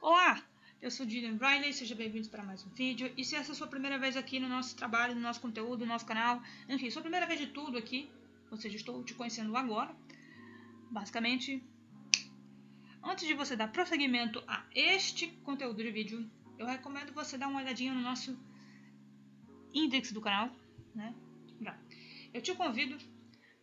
Olá, eu sou Gillian Riley, seja bem-vindo para mais um vídeo. E se essa é a sua primeira vez aqui no nosso trabalho, no nosso conteúdo, no nosso canal, enfim, sua primeira vez de tudo aqui, ou seja, estou te conhecendo agora, basicamente, antes de você dar prosseguimento a este conteúdo de vídeo, eu recomendo você dar uma olhadinha no nosso índice do canal, né? Eu te convido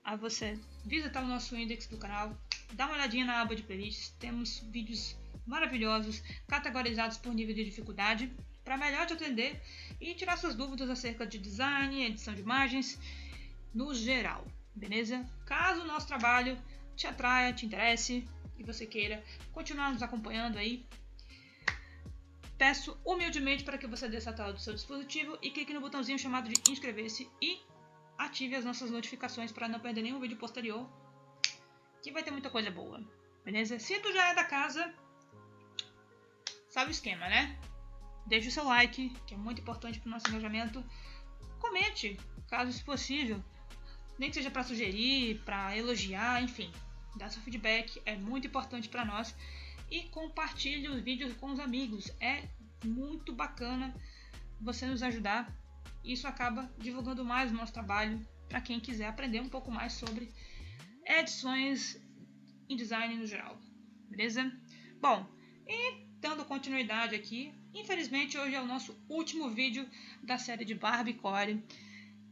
a você visitar o nosso índice do canal, dar uma olhadinha na aba de playlists. Temos vídeos maravilhosos, categorizados por nível de dificuldade, para melhor te atender e tirar suas dúvidas acerca de design, edição de imagens, no geral, beleza? Caso o nosso trabalho te atraia, te interesse e você queira continuar nos acompanhando aí, peço humildemente para que você desça a tela do seu dispositivo e clique no botãozinho chamado de inscrever-se e ative as nossas notificações para não perder nenhum vídeo posterior, que vai ter muita coisa boa, beleza? Se tu já é da casa, sabe o esquema, né? Deixe o seu like, que é muito importante para o nosso engajamento. Comente, caso isso possível, nem que seja para sugerir, para elogiar, enfim, dá seu feedback, é muito importante para nós. E compartilhe os vídeos com os amigos, é muito bacana você nos ajudar. Isso acaba divulgando mais o nosso trabalho para quem quiser aprender um pouco mais sobre edições e design no geral, beleza? Bom, e dando continuidade aqui, infelizmente hoje é o nosso último vídeo da série de Barbie Core,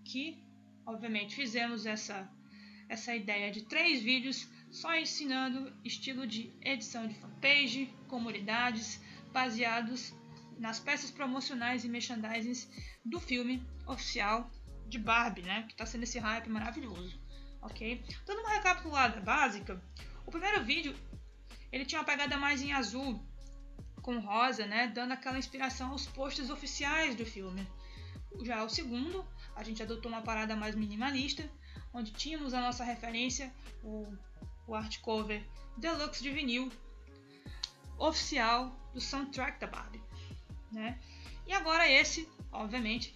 que obviamente fizemos essa ideia de 3 vídeos só ensinando estilo de edição de fanpage, comunidades, baseados nas peças promocionais e merchandising do filme oficial de Barbie, né? Que está sendo esse hype maravilhoso, ok? Dando uma recapitulada básica, o primeiro vídeo ele tinha uma pegada mais em azul com rosa, né? Dando aquela inspiração aos posters oficiais do filme. Já o segundo, a gente adotou uma parada mais minimalista, onde tínhamos a nossa referência, o art cover deluxe de vinil oficial do soundtrack da Barbie, né? E agora esse, obviamente,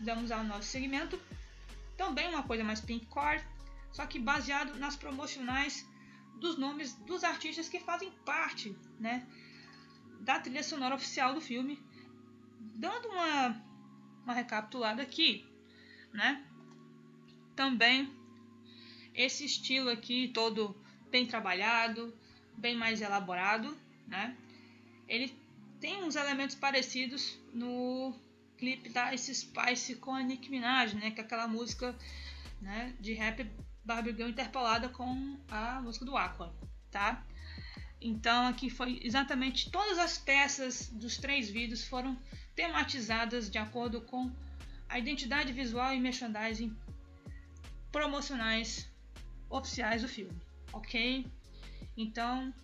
damos ao nosso segmento também uma coisa mais pink core, só que baseado nas promocionais dos nomes dos artistas que fazem parte, né, da trilha sonora oficial do filme, dando uma recapitulada aqui, né? Também esse estilo aqui todo bem trabalhado, bem mais elaborado, né? Ele tem uns elementos parecidos no clipe da Ice Spice com a Nicki Minaj, né? Que é aquela música, né, de rap Barbie Girl interpolada com a música do Aqua, tá? Então aqui foi exatamente todas as peças dos 3 vídeos foram tematizadas de acordo com a identidade visual e merchandising promocionais oficiais do filme, ok? Então,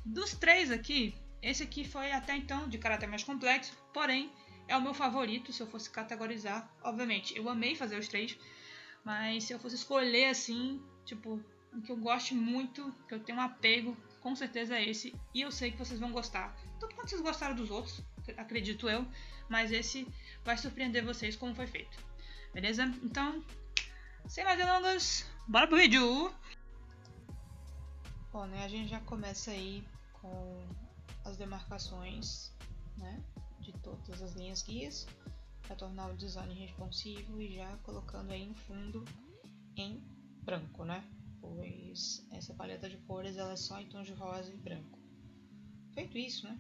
dos 3 aqui, esse aqui foi até então de caráter mais complexo, porém é o meu favorito se eu fosse categorizar. Obviamente, eu amei fazer os 3, mas se eu fosse escolher assim, tipo, o que eu gosto muito, que eu tenho um apego, com certeza é esse, e eu sei que vocês vão gostar, tanto quanto vocês gostaram dos outros, acredito eu, mas esse vai surpreender vocês como foi feito, beleza? Então, sem mais delongas, bora pro vídeo! Bom, né, a gente já começa aí com as demarcações, né, de todas as linhas guias, para tornar o design responsivo e já colocando aí no fundo em branco, né? Pois essa paleta de cores ela é só em tons de rosa e branco. Feito isso, né?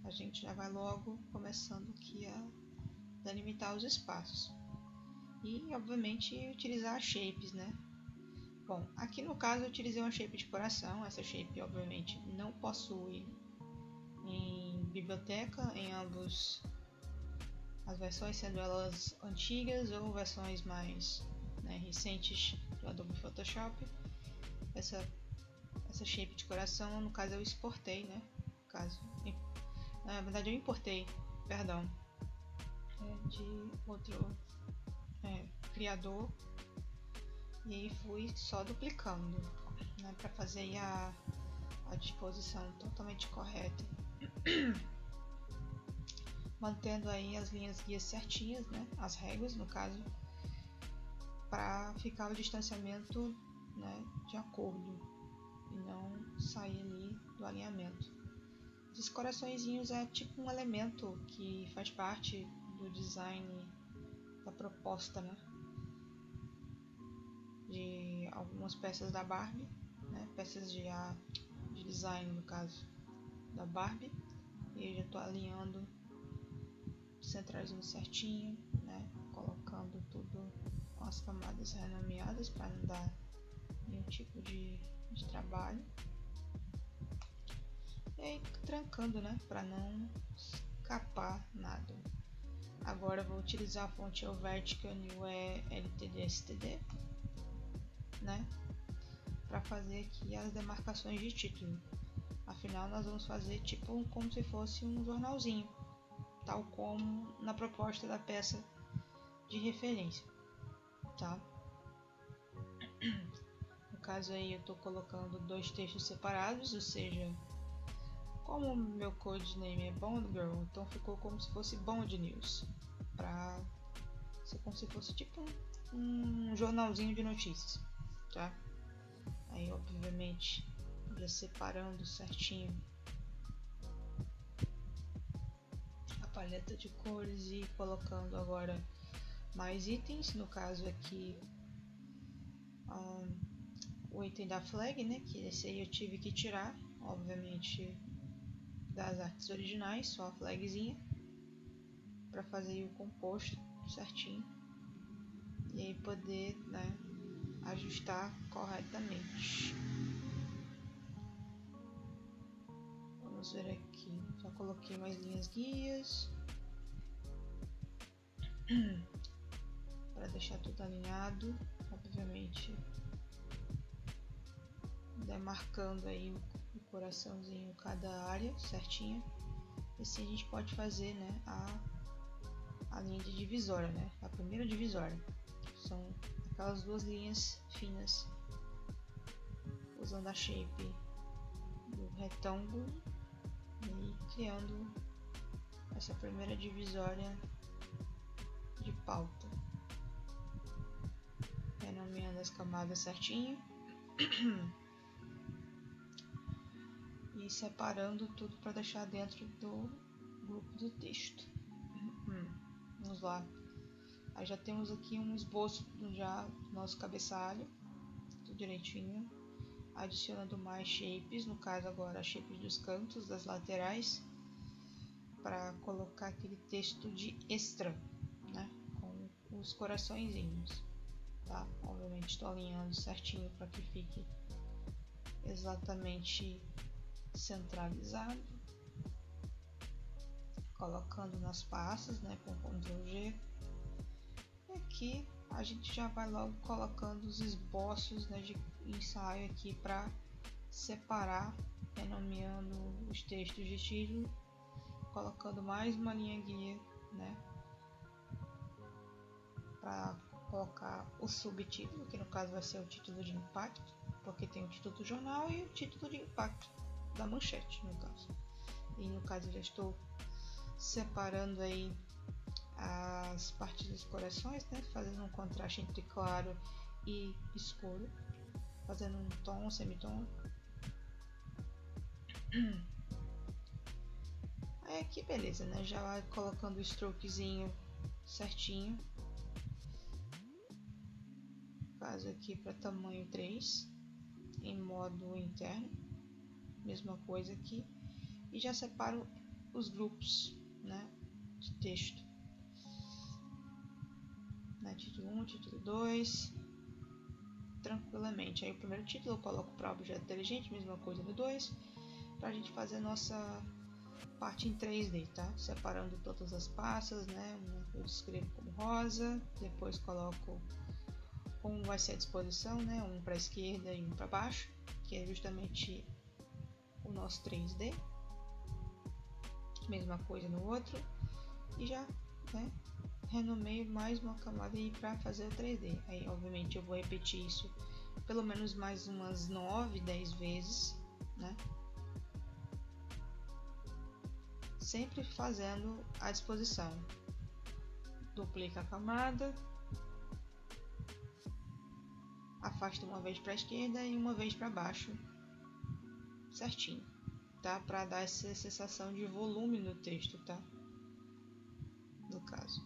A gente já vai logo começando aqui a delimitar os espaços. E, obviamente, utilizar shapes, né? Bom, aqui no caso eu utilizei uma shape de coração. Essa shape, obviamente, não possui em biblioteca, em ambos as versões, sendo elas antigas ou versões mais, né, recentes do Adobe Photoshop. Essa shape de coração, no caso eu exportei, né? Na verdade eu importei, perdão, de outro criador, e aí fui só duplicando, né, para fazer a disposição totalmente correta, mantendo aí as linhas guias certinhas, né, as réguas no caso, para ficar o distanciamento, né, de acordo e não sair ali do alinhamento. Esses coraçõezinhos é tipo um elemento que faz parte do design, da proposta, né, de algumas peças da Barbie, né, peças de design no caso da Barbie, e eu já estou alinhando, centralizando certinho, né, colocando tudo com as camadas renomeadas para não dar nenhum tipo de trabalho, e aí trancando, né, para não escapar nada. Agora vou utilizar a fonte Helvetica New LTD-STD, né, para fazer aqui as demarcações de título. Afinal, nós vamos fazer tipo como se fosse um jornalzinho, tal como na proposta da peça de referência, tá? No caso aí eu estou colocando dois textos separados, ou seja, como o meu codename é Bond Girl, então ficou como se fosse Bond News, para ser como se fosse tipo um jornalzinho de notícias, tá? Aí obviamente já separando certinho a paleta de cores e colocando agora mais itens, no caso aqui o item da flag, né, que esse aí eu tive que tirar, obviamente, das artes originais, só a flagzinha, para fazer o composto certinho e aí poder, né, ajustar corretamente. Vamos ver aqui, já coloquei mais linhas guias para deixar tudo alinhado, obviamente demarcando aí o coraçãozinho cada área certinha, e assim a gente pode fazer, né, a linha de divisória, né, a primeira divisória, são aquelas duas linhas finas usando a shape do retângulo e criando essa primeira divisória de pauta, renomeando as camadas certinho e separando tudo para deixar dentro do grupo do texto. Vamos lá, aí já temos aqui um esboço já do nosso cabeçalho, tudo direitinho, adicionando mais shapes, no caso agora shapes dos cantos, das laterais, para colocar aquele texto de extra, né, com os coraçõezinhos, tá? Obviamente estou alinhando certinho para que fique exatamente centralizado, colocando nas pastas, né, com Ctrl G. E aqui a gente já vai logo colocando os esboços, né, de ensaio aqui para separar, renomeando os textos de título, colocando mais uma linha guia, né, para colocar o subtítulo, que no caso vai ser o título de impacto, porque tem o título do jornal e o título de impacto da manchete, no caso. E no caso eu já estou separando aí as partes dos corações, né, fazendo um contraste entre claro e escuro, fazendo um tom, um semitom. Aí aqui beleza, né, já vai colocando o strokezinho certinho, caso aqui para tamanho 3 em modo interno, mesma coisa aqui, e já separo os grupos, né, de texto, né, título 1, título 2, tranquilamente. Aí o primeiro título eu coloco para objeto inteligente, mesma coisa no 2, para a gente fazer a nossa parte em 3D, tá? Separando todas as pastas, né? Eu escrevo como rosa, depois coloco como vai ser a disposição, né? Um para a esquerda e um para baixo, que é justamente o nosso 3D. Mesma coisa no outro, e já, né, renomeio mais uma camada aí para fazer o 3D. Aí obviamente eu vou repetir isso pelo menos mais umas 9, 10 vezes, né, sempre fazendo a disposição. Duplica a camada, afasta uma vez para a esquerda e uma vez para baixo, certinho, tá? Para dar essa sensação de volume no texto, tá? No caso.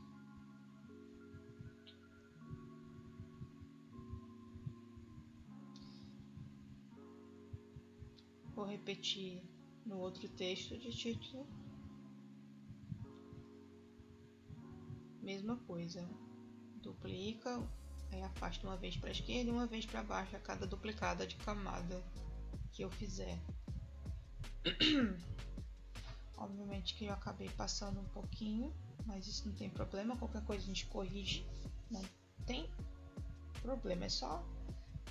Vou repetir no outro texto de título. Mesma coisa. Duplica, aí afasta uma vez para a esquerda e uma vez para baixo a cada duplicada de camada que eu fizer. Obviamente que eu acabei passando um pouquinho, mas isso não tem problema. Qualquer coisa a gente corrige. Não tem problema. É só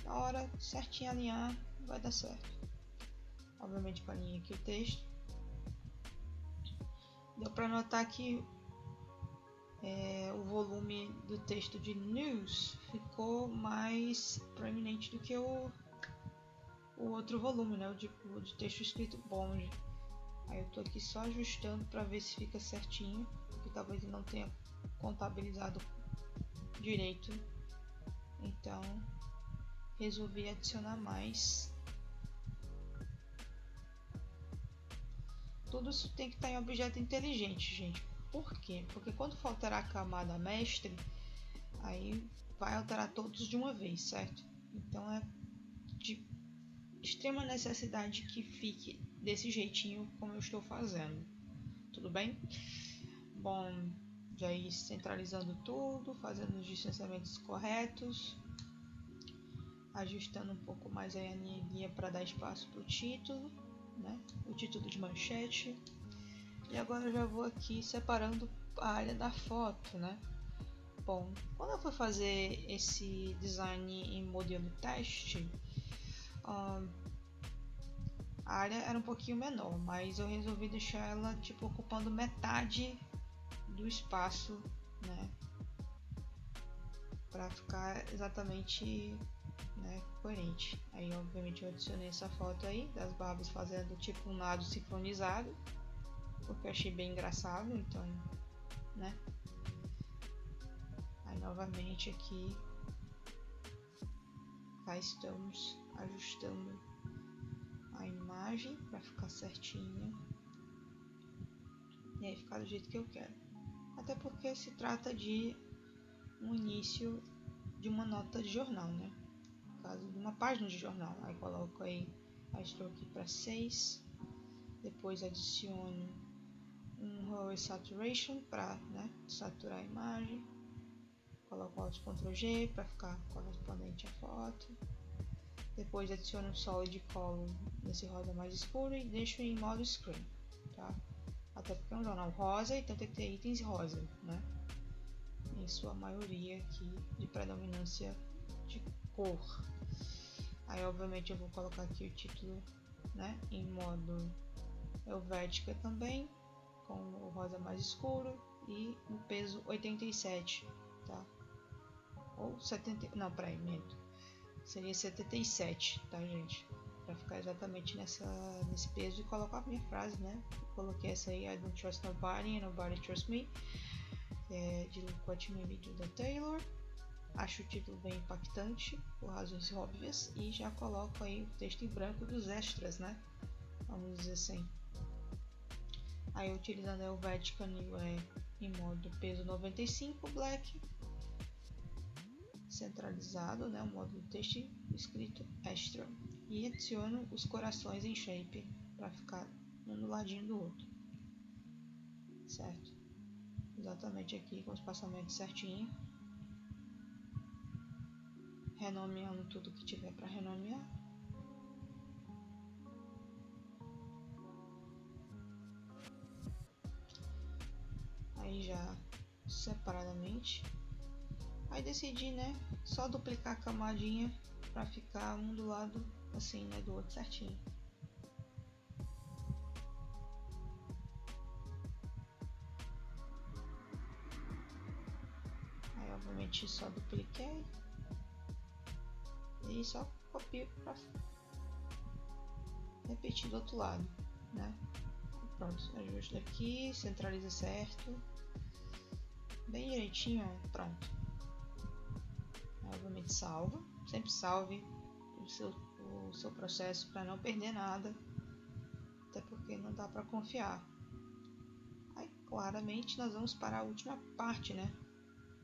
na hora certinho alinhar, vai dar certo. Obviamente que eu alinhei aqui o texto. Deu para notar que o volume do texto de news ficou mais proeminente do que o outro volume, né? O de texto escrito bond. Aí eu tô aqui só ajustando para ver se fica certinho, porque talvez eu não tenha contabilizado direito. Então resolvi adicionar mais. Tudo isso tem que estar em objeto inteligente, gente. Por quê? Porque quando for alterar a camada mestre, aí vai alterar todos de uma vez, certo? Então é de extrema necessidade que fique desse jeitinho como eu estou fazendo. Tudo bem? Bom, já ir centralizando tudo, fazendo os distanciamentos corretos, ajustando um pouco mais aí a minha guia para dar espaço para o título, né? O título de manchete. E agora eu já vou aqui separando a área da foto, né? Bom, quando eu fui fazer esse design em modelo teste, a área era um pouquinho menor, mas eu resolvi deixar ela tipo ocupando metade do espaço, né? Para ficar exatamente, né, coerente. Aí obviamente eu adicionei essa foto aí das barbas fazendo tipo um lado sincronizado, porque eu achei bem engraçado, então, né? Aí novamente aqui cá estamos ajustando a imagem para ficar certinha e aí ficar do jeito que eu quero. Até porque se trata de um início de uma nota de jornal, né? No caso de uma página de jornal. Aí coloco aí a stroke para 6, depois adiciono um Hover Saturation para, né, saturar a imagem. Coloco Alt Ctrl G para ficar correspondente à foto. Depois adiciono um Solid Color nesse rosa mais escuro e deixo em modo Screen, tá? Até porque é um jornal rosa, então tem que ter itens rosa, né? Em sua maioria aqui de predominância de cor. Aí obviamente eu vou colocar aqui o título, né, em modo Helvética também, com o rosa mais escuro e no peso 87, tá? Ou 70, não, peraí, minto. Seria 77, tá, gente? Pra ficar exatamente nesse peso e colocar a minha frase, né? Coloquei essa aí, I don't trust nobody and nobody trusts me, de Look What You Made Me Do da Taylor. Acho o título bem impactante, por razões óbvias, e já coloco aí o texto em branco dos extras, né? Vamos dizer assim. Aí utilizando o Helvética em modo peso 95, Black, centralizado, né? O modo do texto escrito extra. E adiciono os corações em shape para ficar um do ladinho do outro, certo? Exatamente aqui com os espaçamentos certinho, renomeando tudo que tiver para renomear. Aí já separadamente. Aí decidi, né, só duplicar a camadinha para ficar um do lado assim, né, do outro certinho. Aí obviamente só dupliquei e só copio para repetir do outro lado, né? Pronto, ajuste daqui, centraliza certo. Bem direitinho, ó, pronto. Obviamente salva, sempre salve o seu processo para não perder nada, até porque não dá para confiar. Aí claramente nós vamos para a última parte, né?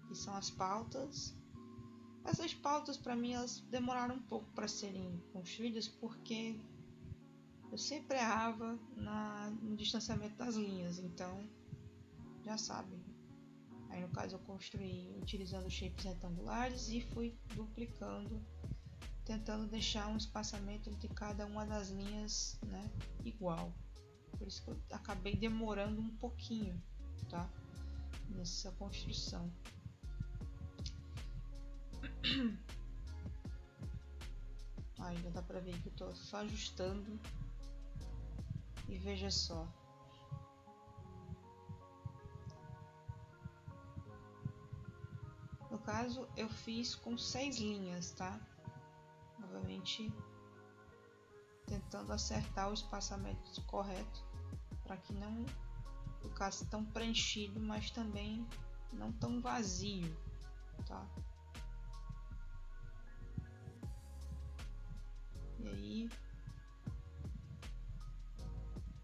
Que são as pautas. Essas pautas para mim elas demoraram um pouco para serem construídas porque eu sempre errava no distanciamento das linhas, então já sabem. Aí no caso eu construí utilizando shapes retangulares e fui duplicando, tentando deixar um espaçamento entre cada uma das linhas, né, igual. Por isso que eu acabei demorando um pouquinho, tá, nessa construção. Ainda dá pra ver que eu tô só ajustando. E veja só. No caso, eu fiz com 6 linhas, tá? Novamente, tentando acertar o espaçamento correto, para que não ficasse tão preenchido, mas também não tão vazio, tá? E aí,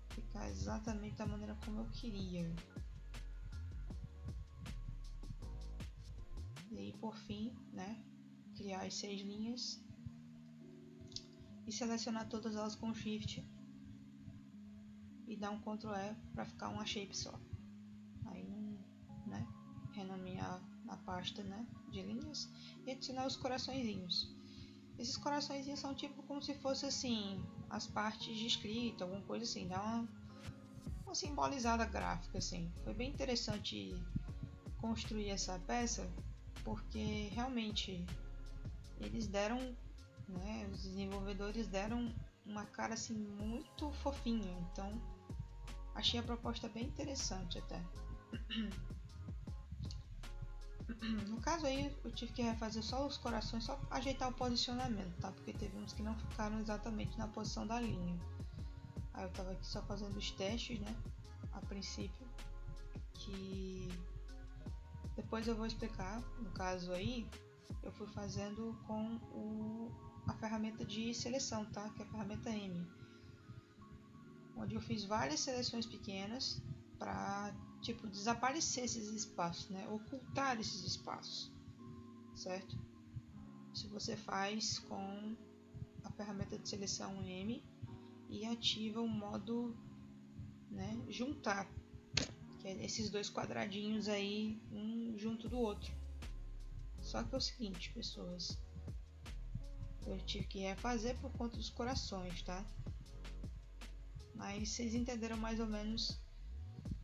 ficar exatamente da maneira como eu queria. E aí, por fim, né, criar as 6 linhas e selecionar todas elas com Shift e dar um Ctrl E para ficar uma shape só. Aí, né, renomear na pasta, né, de linhas e adicionar os coraçõezinhos. Esses coraçõezinhos são tipo como se fosse assim as partes de escrita, alguma coisa assim, dá uma simbolizada gráfica assim. Foi bem interessante construir essa peça porque realmente eles deram, né, os desenvolvedores deram uma cara assim muito fofinha, então achei a proposta bem interessante até. No caso aí eu tive que refazer só os corações, só ajeitar o posicionamento, tá? Porque teve uns que não ficaram exatamente na posição da linha. Aí eu tava aqui só fazendo os testes, né? A princípio, que depois eu vou explicar. No caso aí, eu fui fazendo com a ferramenta de seleção, tá? Que é a ferramenta M, onde eu fiz várias seleções pequenas para tipo desaparecer esses espaços, né? Ocultar esses espaços, certo? Se você faz com a ferramenta de seleção M e ativa o modo, né, juntar, que é esses dois quadradinhos aí, um junto do outro. Só que é o seguinte, pessoas, eu tive que refazer por conta dos corações, tá? Mas vocês entenderam mais ou menos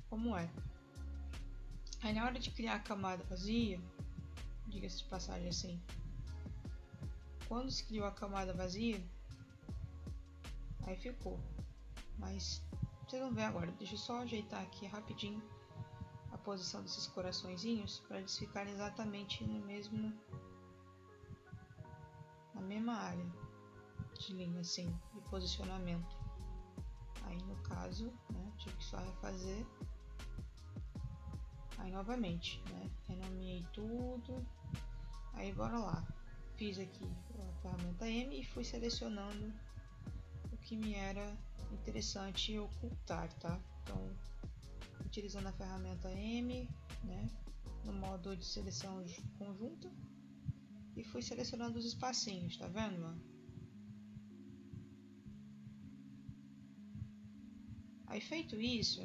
como é. Aí na hora de criar a camada vazia, diga-se de passagem assim, quando se criou a camada vazia, aí ficou. Mas vocês vão ver agora, deixa eu só ajeitar aqui rapidinho a posição desses coraçõezinhos para eles ficarem exatamente na mesma área de linha assim, de posicionamento. Aí no caso, né, tive que só refazer. Aí novamente, né, renomeei tudo. Aí bora lá. Fiz aqui a ferramenta M e fui selecionando o que me era interessante ocultar, tá? Então, utilizando a ferramenta M, né, no modo de seleção conjunta, e fui selecionando os espacinhos, tá vendo? Aí feito isso,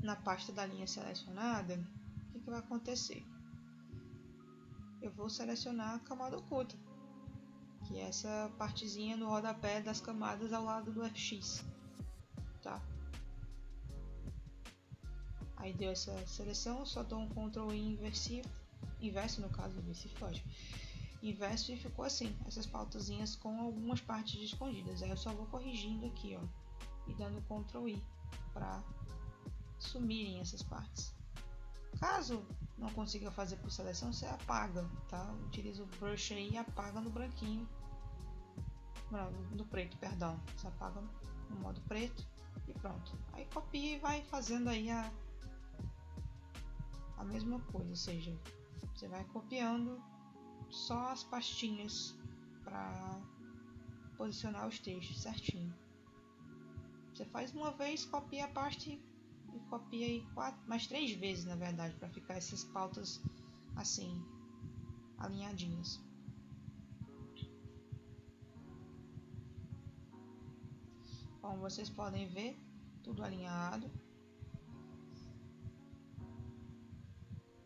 na pasta da linha selecionada, o que vai acontecer? Eu vou selecionar a camada oculta, que é essa partezinha no rodapé das camadas ao lado do FX, tá? Aí deu essa seleção, só dou um Ctrl I inverso no caso, ver se foge. Inverso e ficou assim, essas pautazinhas com algumas partes escondidas. Aí eu só vou corrigindo aqui, ó, e dando Ctrl I para sumirem essas partes. Caso não consiga fazer por seleção, você apaga, tá? Utiliza o brush aí e apaga no branquinho, no preto, perdão. Você apaga no modo preto E pronto. Aí copia e vai fazendo aí a mesma coisa, ou seja, você vai copiando só as pastinhas para posicionar os textos certinho. Você faz uma vez, copia a pasta e copia aí mais 3 vezes, na verdade, para ficar essas pautas assim alinhadinhas. Como vocês podem ver, tudo alinhado.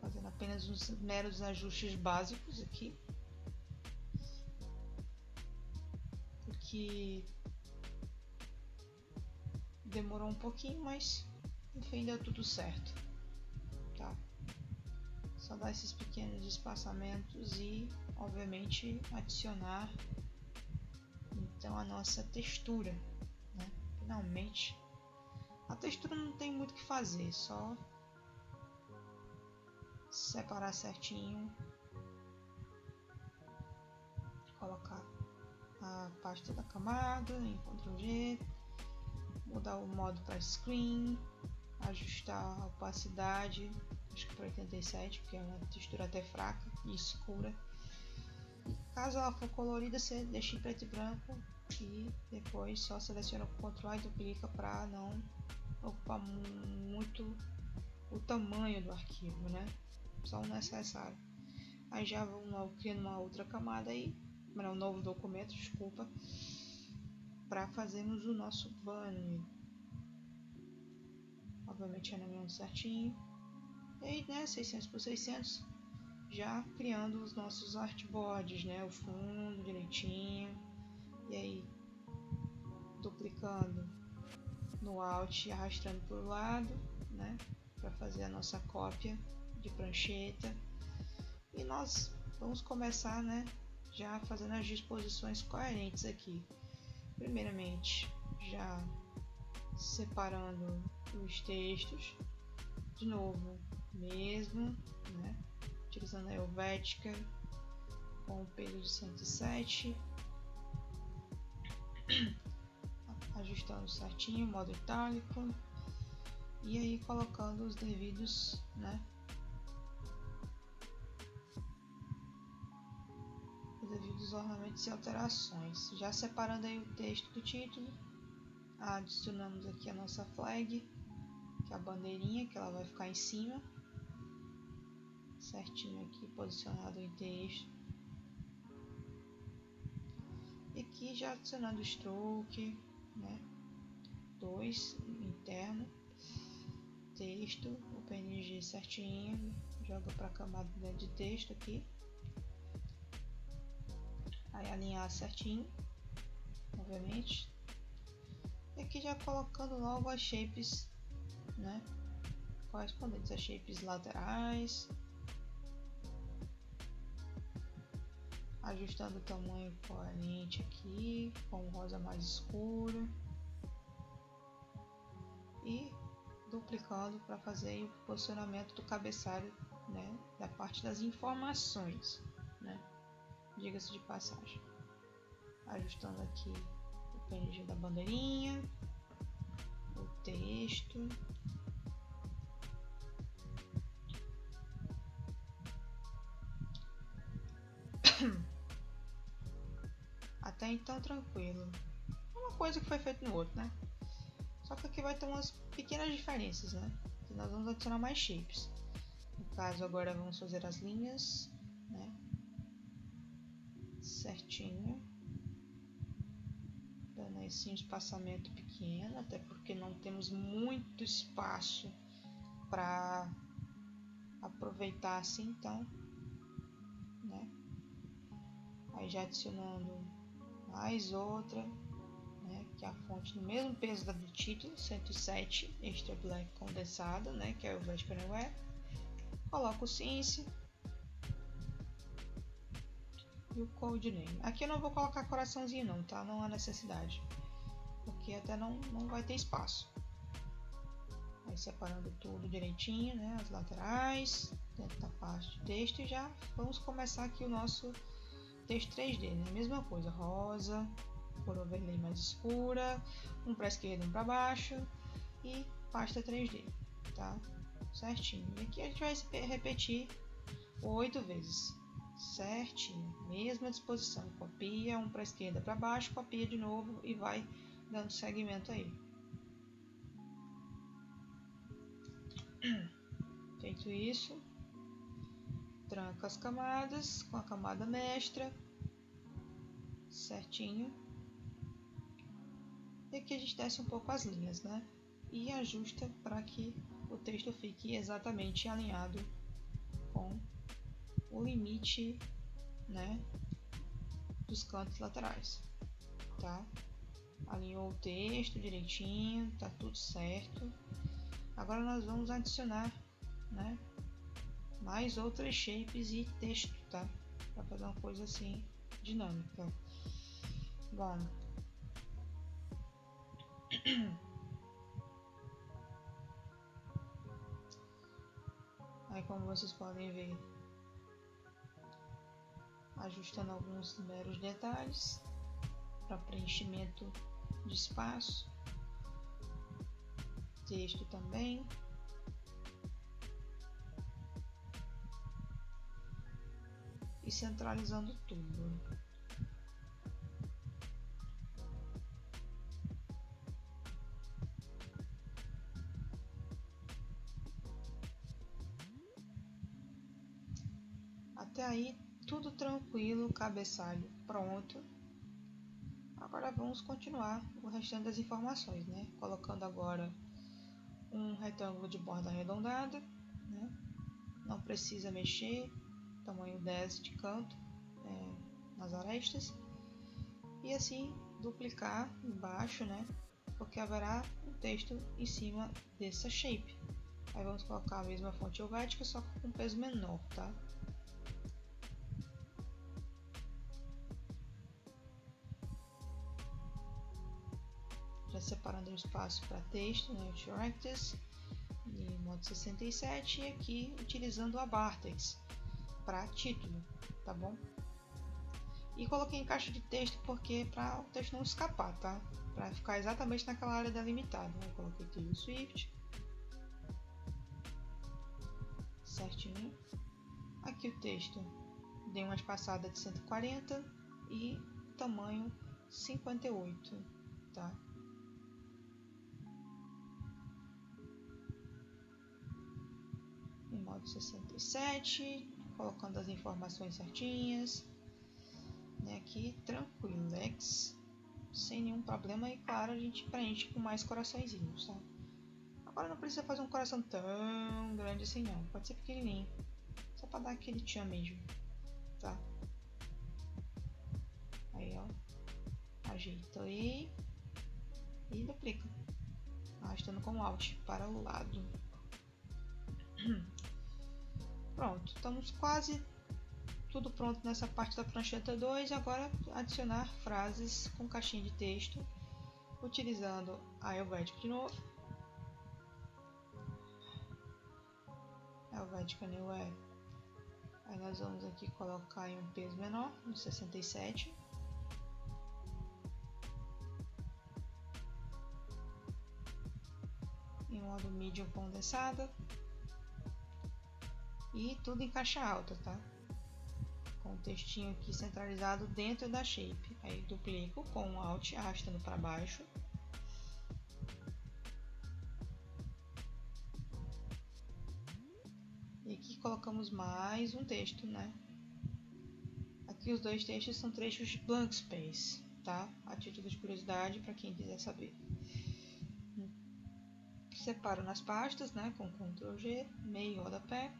Fazendo apenas uns meros ajustes básicos aqui. Porque demorou um pouquinho, mas enfim, deu tudo certo. Tá? Só dar esses pequenos espaçamentos e, obviamente, adicionar então a nossa textura, né? Finalmente, a textura não tem muito o que fazer, só separar certinho, colocar a pasta da camada em Ctrl G, mudar o modo para screen, ajustar a opacidade, acho que para 87, porque é uma textura até fraca e escura. Caso ela for colorida, você deixa em preto e branco e depois só seleciona com Ctrl A e duplica para não ocupar muito o tamanho do arquivo, né? Só o necessário. Aí já vou criando uma outra camada aí, um novo documento, desculpa, para fazermos o nosso banner. Obviamente renomeando certinho. E aí, né, 600 por 600, já criando os nossos artboards, né, o fundo direitinho. E aí, duplicando no Alt e arrastando para o lado, né, para fazer a nossa cópia de prancheta. E nós vamos começar, né, já fazendo as disposições coerentes aqui. Primeiramente, já separando os textos, de novo, mesmo, né, utilizando a Helvética com o peso de 107, ajustando certinho, modo itálico, e aí colocando os devidos, né, ornamentos e alterações. Já separando aí o texto do título, adicionamos aqui a nossa flag, que é a bandeirinha, que ela vai ficar em cima, certinho aqui posicionado em texto. E aqui já adicionando o stroke, né, 2 interno, texto, o PNG certinho, joga para a camada de texto aqui. Aí alinhar certinho, obviamente. E aqui já colocando logo as shapes, né, correspondentes às shapes laterais, ajustando o tamanho coerente aqui, com o rosa mais escuro, e duplicando para fazer o posicionamento do cabeçalho, né, da parte das informações, né, diga-se de passagem. Ajustando aqui o PNG da bandeirinha, o texto, até então tranquilo. Uma coisa que foi feito no outro, né? Só que aqui vai ter umas pequenas diferenças, né? Que nós vamos adicionar mais shapes. No caso, agora vamos fazer as linhas, né, certinho, dando esse espaçamento pequeno, até porque não temos muito espaço para aproveitar assim, então, né? Aí já adicionando mais outra, né, que é a fonte no mesmo peso do título, 107 Extra Black condensado, né, que é o Helvética Neoware. Coloco o Cincy e o Codename. Aqui eu não vou colocar coraçãozinho não, tá? Não há necessidade, porque até não vai ter espaço. Aí separando tudo direitinho, né, as laterais, dentro da parte de texto, e já vamos começar aqui o nosso texto 3D, né? Mesma coisa, rosa, cor overlay mais escura, um para a esquerda, um para baixo e pasta 3D, tá? Certinho. E aqui a gente vai repetir 8 vezes, certinho, mesma disposição, copia um para a esquerda, para baixo, copia de novo e vai dando seguimento aí. Feito isso, tranca as camadas com a camada mestra, certinho. E aqui a gente desce um pouco as linhas, né? E ajusta para que o texto fique exatamente alinhado com o limite, né, dos cantos laterais, tá? Alinhou o texto direitinho, tá tudo certo. Agora nós vamos adicionar, né, mais outras shapes e texto, tá? Para fazer uma coisa assim dinâmica. Bom, aí como vocês podem ver, ajustando alguns meros detalhes para preenchimento de espaço, texto também. E centralizando tudo. Até aí tudo tranquilo, cabeçalho pronto. Agora vamos continuar o restante das informações, né? Colocando agora um retângulo de borda arredondada, né? Não precisa mexer, tamanho 10 de canto, nas arestas. E assim duplicar embaixo, né? Porque haverá um texto em cima dessa shape. Aí vamos colocar a mesma fonte helvética, só com peso menor, tá? Já separando o espaço para texto, né, o Characters, em modo 67, e aqui utilizando a Bartex para título, tá bom? E coloquei em caixa de texto porque para o texto não escapar, tá? Para ficar exatamente naquela área delimitada. Eu coloquei Taylor Swift, certinho. Aqui o texto dei uma espaçada de 140 e tamanho 58, tá? Em modo 67, colocando as informações certinhas, né? Aqui tranquilex, sem nenhum problema. E claro, a gente preenche com mais coraçõezinhos, tá? Agora não precisa fazer um coração tão grande assim não, pode ser pequenininho, só para dar aquele tchan mesmo, tá? Aí ó, ajeitei e duplica, arrastando com o Alt para o lado. Pronto, estamos quase tudo pronto nessa parte da prancheta 2. Agora adicionar frases com caixinha de texto, utilizando a Helvética de novo. Helvética Anywhere. Aí nós vamos aqui colocar em um peso menor, no 67. Em modo medium condensada. E tudo em caixa alta, tá? Com o textinho aqui centralizado dentro da shape. Aí duplico com o Alt, arrastando para baixo. E aqui colocamos mais um texto, né? Aqui os dois textos são trechos de blank space, tá? A título de curiosidade para quem quiser saber. Separo nas pastas, né? Com Ctrl G, meio rodapé.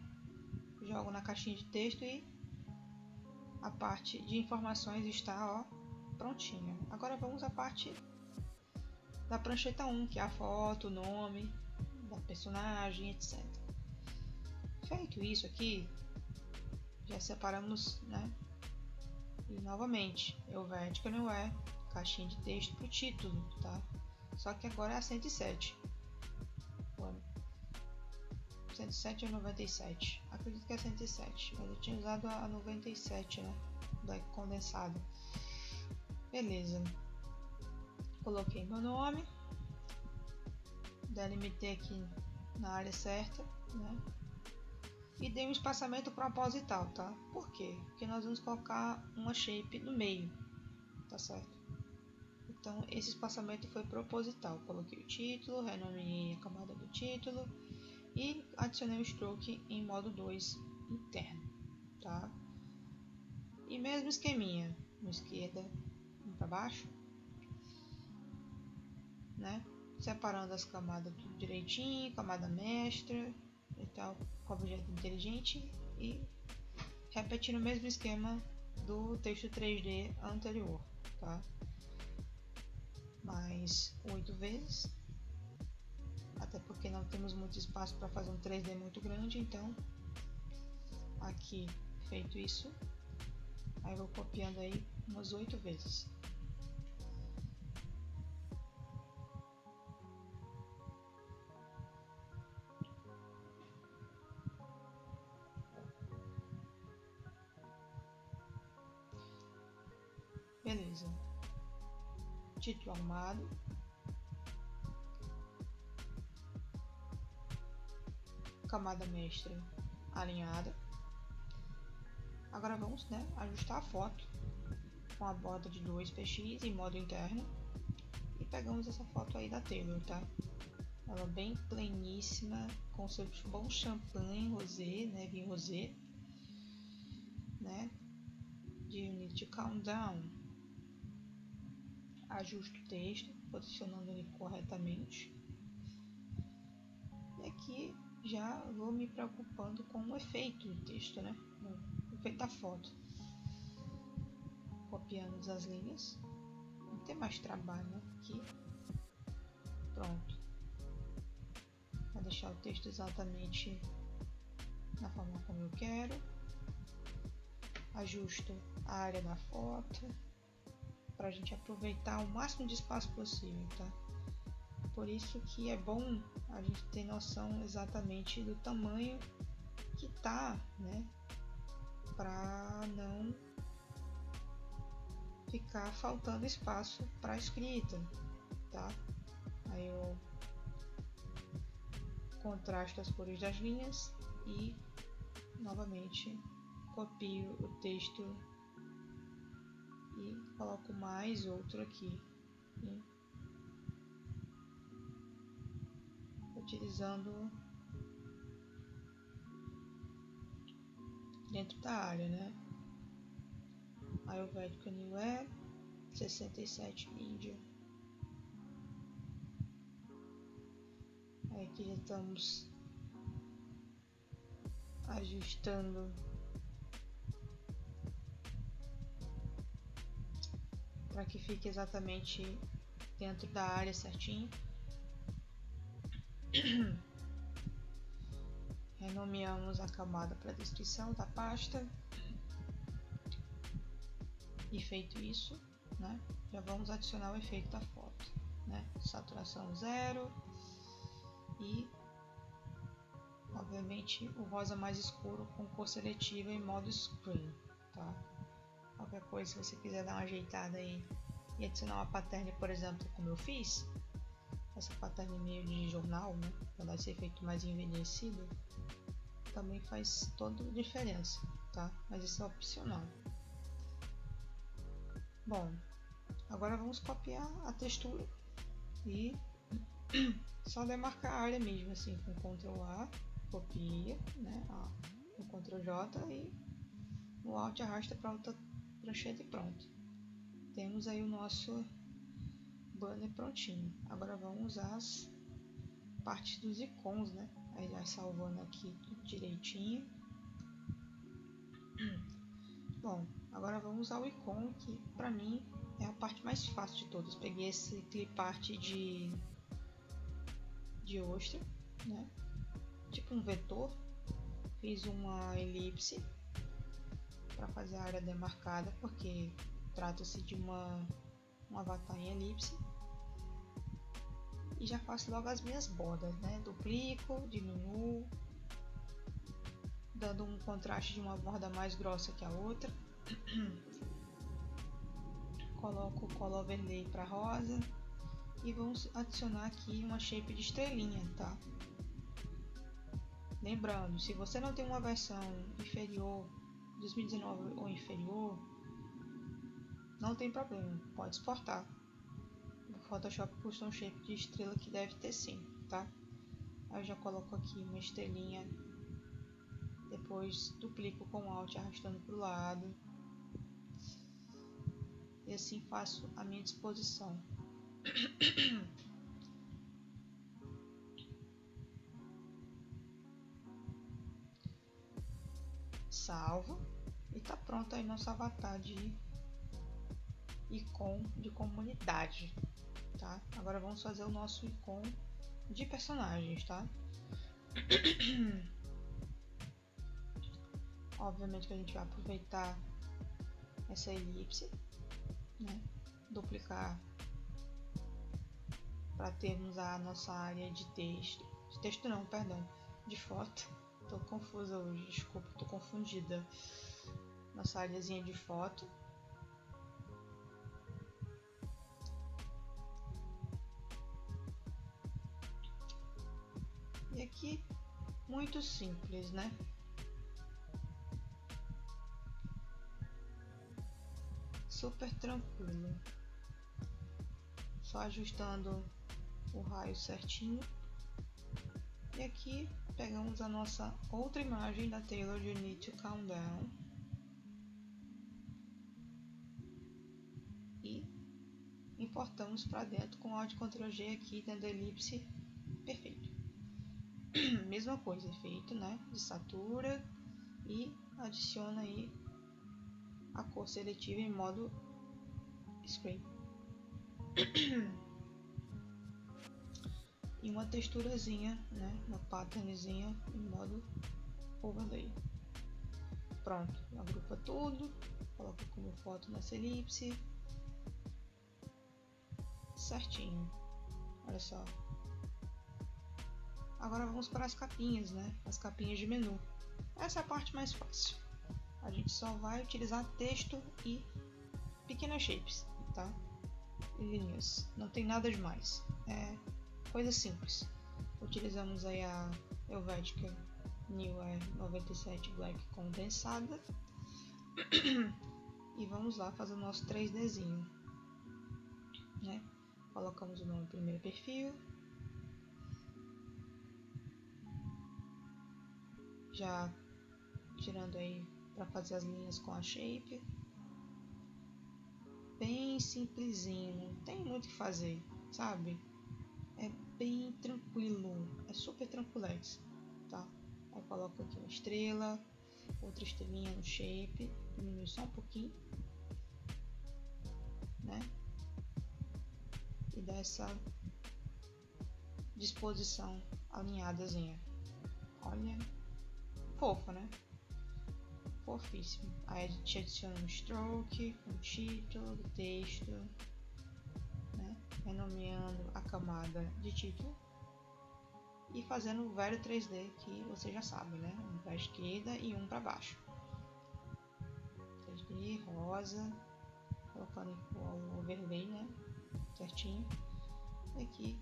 Jogo na caixinha de texto e a parte de informações está, ó, prontinha. Agora vamos à parte da prancheta 1, que é a foto, o nome da personagem, etc. Feito isso aqui, já separamos, né? E novamente, Helvética não é caixinha de texto para o título, tá? Só que agora é a 107. 107 ou 97? Acredito que é 107, mas eu tinha usado a 97, né? Da condensada. Beleza. Coloquei meu nome, delimitei aqui na área certa, né? E dei um espaçamento proposital, tá? Por quê? Porque nós vamos colocar uma shape no meio, tá certo? Então esse espaçamento foi proposital. Coloquei o título, renomeei a camada do título e adicionei o stroke em modo 2 interno, tá? E mesmo esqueminha, uma esquerda, um para baixo, né? Separando as camadas tudo direitinho, camada mestra e tal, com objeto inteligente, e repetindo o mesmo esquema do texto 3D anterior, tá? Mais 8 vezes, até porque não temos muito espaço para fazer um 3D muito grande, então aqui feito isso, aí vou copiando aí umas 8 vezes. Beleza. Título arrumado. Camada mestra alinhada. Agora vamos, né, ajustar a foto com a borda de 2px em modo interno. E pegamos essa foto aí da Taylor, tá? Ela bem pleníssima, com seu bom champanhe rosé, né, vinho rosé, né? De You Need to Calm Down. Ajusto o texto, posicionando ele corretamente. E aqui já vou me preocupando com o efeito do texto, né? O efeito da foto. Copiando as linhas. Não tem mais trabalho, né? Aqui. Pronto. Vou deixar o texto exatamente na forma como eu quero. Ajusto a área da foto para a gente aproveitar o máximo de espaço possível, tá? Por isso que é bom a gente ter noção exatamente do tamanho que tá, né? Para não ficar faltando espaço para a escrita, tá? Aí eu contrasto as cores das linhas e novamente copio o texto e coloco mais outro aqui, utilizando dentro da área, né? Ayurvedic Anywhere 67 Índia. Aí aqui já estamos ajustando para que fique exatamente dentro da área certinho. Renomeamos a camada para descrição da pasta. E feito isso, né, já vamos adicionar o efeito da foto, né? Saturação 0 e obviamente o rosa mais escuro com cor seletiva em modo screen, tá? Qualquer coisa, se você quiser dar uma ajeitada aí e adicionar uma pattern, por exemplo, como eu fiz, essa pattern meio de jornal, né, para dar esse efeito mais envelhecido, também faz toda a diferença, tá? Mas isso é opcional. Bom, agora vamos copiar a textura e só demarcar a área mesmo, assim, com Ctrl A, copia, né, no Ctrl J e no Alt arrasta para outra prancheta e pronto. Temos aí o nosso banner prontinho. Agora vamos usar as partes dos icons, né? Aí já salvando aqui tudo direitinho. Bom, agora vamos ao icon, que para mim é a parte mais fácil de todas. Peguei esse clipart de ostra, né? Tipo um vetor. Fiz uma elipse para fazer a área demarcada, porque trata-se de um avatar em elipse. E já faço logo as minhas bordas, né? Duplico, diminuo, dando um contraste de uma borda mais grossa que a outra. Coloco o color overlay para rosa, e vamos adicionar aqui uma shape de estrelinha, tá? Lembrando, se você não tem uma versão inferior, 2019 ou inferior, não tem problema, pode exportar. O Photoshop custom shape de estrela que deve ter sim, tá? Aí eu já coloco aqui uma estrelinha, depois duplico com Alt arrastando para o lado e assim faço a minha disposição. Salvo e tá pronto aí nosso avatar de icon de comunidade, tá? Agora vamos fazer o nosso icon de personagens, tá? Obviamente que a gente vai aproveitar essa elipse, né? Duplicar para termos a nossa área de texto não, perdão, de foto. Tô confusa hoje, desculpa, tô confundida. Nossa áreazinha de foto. E aqui, muito simples, né? Super tranquilo. Só ajustando o raio certinho. E aqui pegamos a nossa outra imagem da Taylor You Need to Calm Down e importamos para dentro com Alt Ctrl G aqui dentro da elipse. Perfeito. Mesma coisa, efeito, né, de satura e adiciona aí a cor seletiva em modo screen. E uma texturazinha, né, uma patternzinha em modo overlay. Pronto, agrupa tudo, coloca como foto nessa elipse, certinho. Olha só. Agora vamos para as capinhas, né, as capinhas de menu. Essa é a parte mais fácil. A gente só vai utilizar texto e pequenas shapes, tá? E linhas, não tem nada demais. É coisa simples. Utilizamos aí a Helvetica New Air 97 Black condensada e vamos lá fazer o nosso 3Dzinho, né? Colocamos o nome no primeiro perfil, já tirando aí para fazer as linhas com a shape, bem simplesinho, não tem muito o que fazer, sabe? É bem tranquilo, é super tranquilex, tá? Aí coloco aqui uma estrela, outra estrelinha no shape, diminui só um pouquinho, né? E dá essa disposição alinhadazinha. Olha, fofa, né? Fofíssimo. Aí a gente adiciona um stroke, um título, texto, né? Renomeando a camada de título e fazendo o velho 3D que você já sabe, né? Um para a esquerda e um para baixo. 3D rosa, colocando o overlay, né? Certinho. E aqui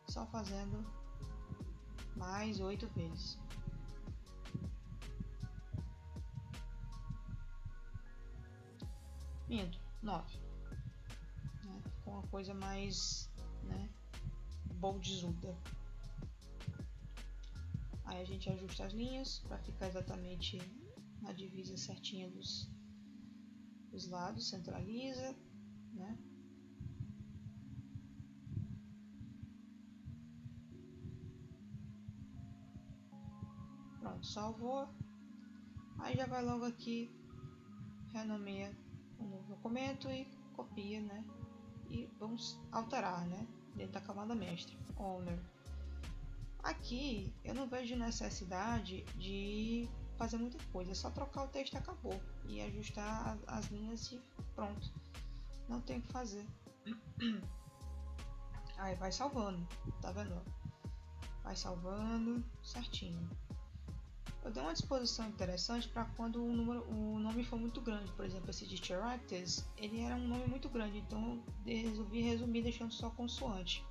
só fazendo mais 8 vezes. Minto, 9. Né? Com uma coisa mais, né, boldzuda. Aí a gente ajusta as linhas para ficar exatamente na divisa certinha dos lados, centraliza, né? Pronto, salvou. Aí já vai logo aqui, renomeia o novo documento e copia, né? E vamos alterar, né? Dentro da camada mestre, owner. Aqui eu não vejo necessidade de fazer muita coisa, é só trocar o texto e acabou. E ajustar as linhas e pronto. Não tem o que fazer. Aí vai salvando, tá vendo? Vai salvando certinho. Eu dei uma disposição interessante para quando o nome for muito grande. Por exemplo, esse de characters, ele era um nome muito grande, então eu resolvi resumir deixando só consoante.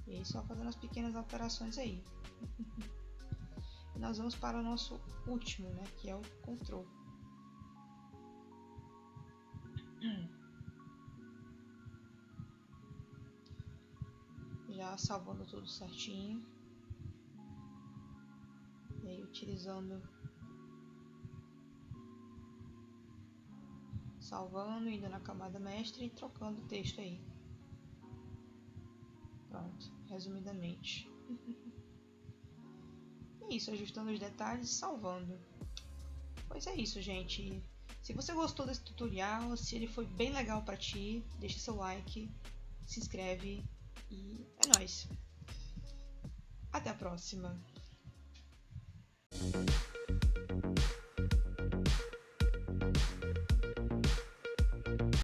E aí só fazendo as pequenas alterações aí. E nós vamos para o nosso último, né, que é o control. Já salvando tudo certinho. E aí utilizando, salvando, indo na camada mestre e trocando o texto aí. Pronto, resumidamente. É isso, ajustando os detalhes e salvando. Pois é isso, gente. Se você gostou desse tutorial, se ele foi bem legal pra ti, deixa seu like, se inscreve e é nóis. Até a próxima.